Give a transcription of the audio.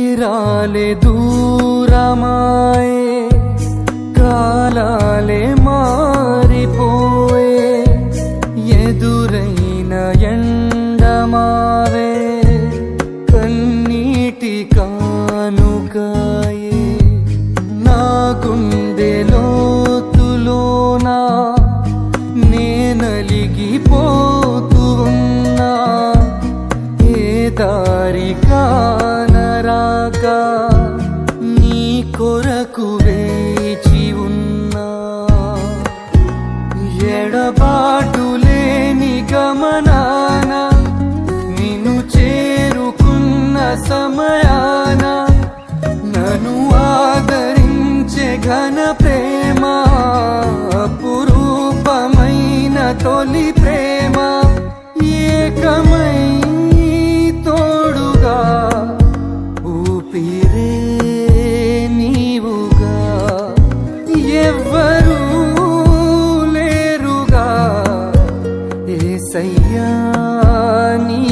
తీరాలే దూరమాయే, కాలాలే మారిపోయే, ఎదురైన ఎండమావే కన్నీటి కానుకాయే. నా గుండె లోతులోనా నేనలిగిపోతూ ఉన్నా, ఏ దారి కానరాక నీ కొరకు వేచి ఉన్నా. ఎడబాటు లేని గమనాన నిన్ను చేరుకున్న సమయాన నన్ను ఆదరించే ఘన ప్రేమ, అపురూపమైన తొలి ప్రేమ, ఏకమై తోడుగా ఊపిరే నీవుగా, ఎవ్వరూ లేరుగా యేసయ్యా నీ